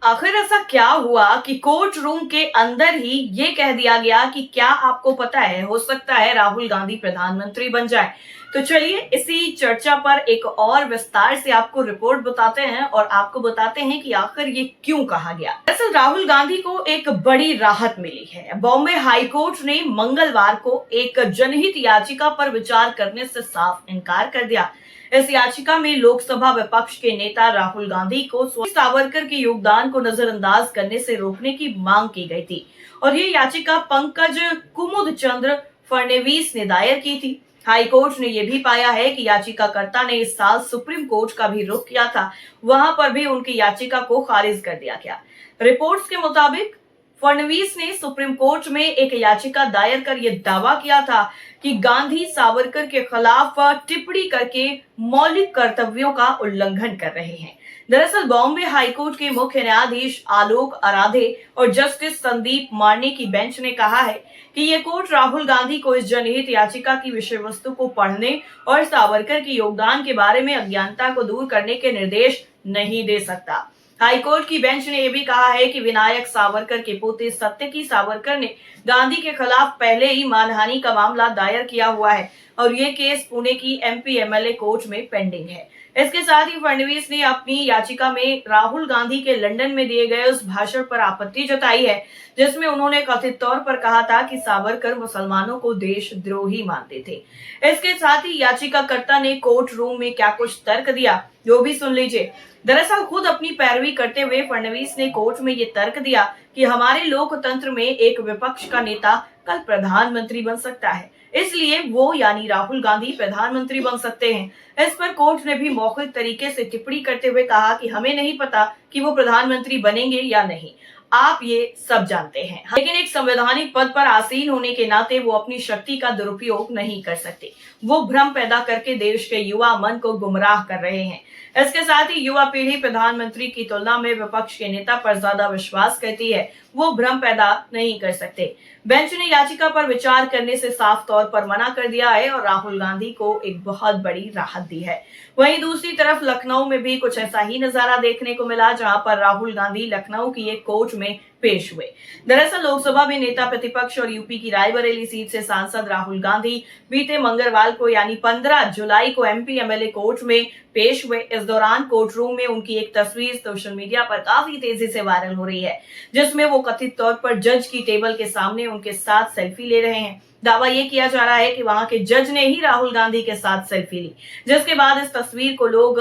आखिर ऐसा क्या हुआ कि कोर्ट रूम के अंदर ही ये कह दिया गया कि क्या आपको पता है, हो सकता है राहुल गांधी प्रधानमंत्री बन जाए। तो चलिए इसी चर्चा पर एक और विस्तार से आपको रिपोर्ट बताते हैं और आपको बताते हैं कि आखिर ये क्यों कहा गया। दरअसल राहुल गांधी को एक बड़ी राहत मिली है। बॉम्बे हाईकोर्ट ने मंगलवार को एक जनहित याचिका पर विचार करने से साफ इनकार कर दिया। इस याचिका में लोकसभा विपक्ष के नेता राहुल गांधी को सावरकर के योगदान को नजरअंदाज करने से रोकने की मांग की गई थी और ये याचिका पंकज कुमुद चंद्र फडणवीस ने दायर की थी। हाईकोर्ट ने यह भी पाया है कि याचिकाकर्ता ने इस साल सुप्रीम कोर्ट का भी रुख किया था, वहां पर भी उनकी याचिका को खारिज कर दिया गया। रिपोर्ट्स के मुताबिक फडणवीस ने सुप्रीम कोर्ट में एक याचिका दायर कर यह दावा किया था कि गांधी सावरकर के खिलाफ टिप्पणी करके मौलिक कर्तव्यों का उल्लंघन कर रहे हैं। दरअसल बॉम्बे हाईकोर्ट के मुख्य न्यायाधीश आलोक आराधे और जस्टिस संदीप मार्ने की बेंच ने कहा है कि ये कोर्ट राहुल गांधी को इस जनहित याचिका की विषय वस्तु को पढ़ने और सावरकर के योगदान के बारे में अज्ञानता को दूर करने के निर्देश नहीं दे सकता। हाईकोर्ट की बेंच ने यह भी कहा है कि विनायक सावरकर के पोते सत्यकी सावरकर ने गांधी के खिलाफ पहले ही मानहानि का मामला दायर किया हुआ है और ये केस पुणे की एमपी एमएलए कोर्ट में पेंडिंग है। इसके साथ ही फडणवीस ने अपनी याचिका में राहुल गांधी के लंदन में दिए गए उस भाषण पर आपत्ति जताई है जिसमें उन्होंने कथित तौर पर कहा था कि सावरकर मुसलमानों को देशद्रोही मानते थे। इसके साथ ही याचिकाकर्ता ने कोर्ट रूम में क्या कुछ तर्क दिया, जो भी सुन लीजिए। दरअसल खुद अपनी पैरवी करते हुए फडणवीस ने कोर्ट में ये तर्क दिया कि हमारे लोकतंत्र में एक विपक्ष का नेता कल प्रधानमंत्री बन सकता है, इसलिए वो यानी राहुल गांधी प्रधानमंत्री बन सकते हैं। इस पर कोर्ट ने भी मौखिक तरीके से टिप्पणी करते हुए कहा कि हमें नहीं पता कि वो प्रधानमंत्री बनेंगे या नहीं, आप ये सब जानते हैं, लेकिन एक संवैधानिक पद पर आसीन होने के नाते वो अपनी शक्ति का दुरुपयोग नहीं कर सकते। वो भ्रम पैदा करके देश के युवा मन को गुमराह कर रहे हैं। इसके साथ ही युवा पीढ़ी प्रधानमंत्री की तुलना में विपक्ष के नेता पर ज्यादा विश्वास करती है, वो भ्रम पैदा नहीं कर सकते। बेंच ने याचिका पर विचार करने से साफ तौर पर मना कर दिया है और राहुल गांधी को एक बहुत बड़ी राहत दी है। वहीं दूसरी तरफ लखनऊ में भी कुछ ऐसा ही नजारा देखने को मिला, जहां पर राहुल गांधी लखनऊ की एक कोर्ट में पेश हुए। दरअसल लोकसभा में नेता प्रतिपक्ष और यूपी की रायबरेली सीट से सांसद राहुल गांधी बीते मंगलवार को यानी 15 जुलाई को एमपी एमएलए कोर्ट में पेश हुए। इस दौरान कोर्ट रूम में उनकी एक तस्वीर सोशल मीडिया पर काफी तेजी से वायरल हो रही है, जिसमें वो कथित तौर पर जज की टेबल के सामने उनके साथ सेल्फी ले रहे हैं। दावा ये किया जा रहा है कि वहां के जज ने ही राहुल गांधी के साथ सेल्फी ली, जिसके बाद इस तस्वीर को लोग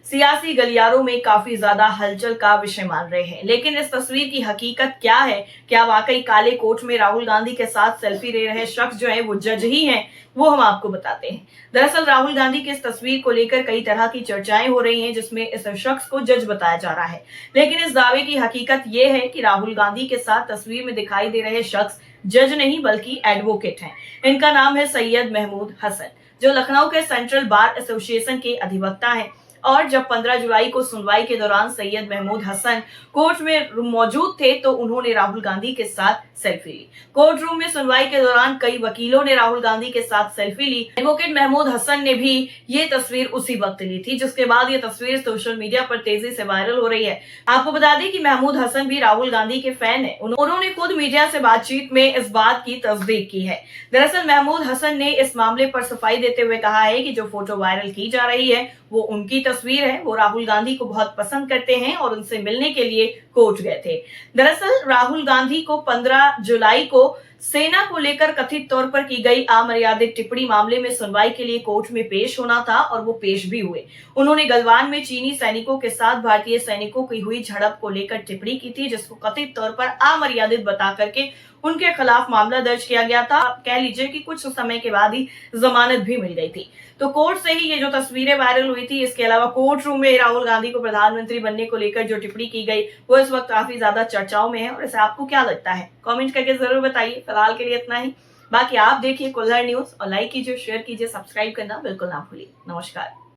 सियासी गलियारों में काफी ज्यादा हलचल का विषय मान रहे हैं। लेकिन इस तस्वीर की हकीकत क्या है? क्या वाकई काले कोट में राहुल गांधी के साथ सेल्फी ले रहे शख्स जो है वो जज ही हैं? वो हम आपको बताते हैं। दरअसल राहुल गांधी की इस तस्वीर को लेकर कई तरह की चर्चाएं हो रही हैं, जिसमें इस शख्स को जज बताया जा रहा है। लेकिन इस दावे की हकीकत ये है कि राहुल गांधी के साथ तस्वीर में दिखाई दे रहे शख्स जज नहीं बल्कि एडवोकेट हैं। इनका नाम है सैयद महमूद हसन, जो लखनऊ के सेंट्रल बार एसोसिएशन के अधिवक्ता हैं। और जब 15 जुलाई को सुनवाई के दौरान सैयद महमूद हसन कोर्ट में मौजूद थे तो उन्होंने राहुल गांधी के साथ सेल्फी ली। कोर्ट रूम में सुनवाई के दौरान कई वकीलों ने राहुल गांधी के साथ सेल्फी ली। एडवोकेट महमूद हसन ने भी ये तस्वीर उसी वक्त ली थी, जिसके बाद ये तस्वीर सोशल मीडिया पर तेजी से वायरल हो रही है। आपको बता दें कि महमूद हसन भी राहुल गांधी के फैन है। उन्होंने खुद मीडिया से बातचीत में इस बात की तस्दीक की है। दरअसल महमूद हसन ने इस मामले पर सफाई देते हुए कहा है कि जो फोटो वायरल की जा रही है वो उनकी तस्वीर है। वो राहुल गांधी को बहुत पसंद करते हैं और उनसे मिलने के लिए कोर्ट गए थे। दरअसल राहुल गांधी को 15 जुलाई को सेना को लेकर कथित तौर पर की गई अमर्यादित टिप्पणी मामले में सुनवाई के लिए कोर्ट में पेश होना था और वो पेश भी हुए। उन्होंने गलवान में चीनी सैनिकों के साथ भारतीय सैनिकों की हुई झड़प को लेकर टिप्पणी की थी, जिसको कथित तौर पर अमर्यादित बता करके उनके खिलाफ मामला दर्ज किया गया था। कह लीजिए कि कुछ समय के बाद ही जमानत भी मिल गई थी। तो कोर्ट से ही ये जो तस्वीरें वायरल हुई थी, इसके अलावा कोर्ट रूम में राहुल गांधी को प्रधानमंत्री बनने को लेकर जो टिप्पणी की गई वो इस वक्त काफी ज्यादा चर्चाओं में है। और इसे आपको क्या लगता है, कमेंट करके जरूर बताइए। फिलहाल के लिए इतना ही। बाकी आप देखिए कुल्हड़ न्यूज और लाइक कीजिए, शेयर कीजिए, सब्सक्राइब करना बिल्कुल ना भूलिए। नमस्कार।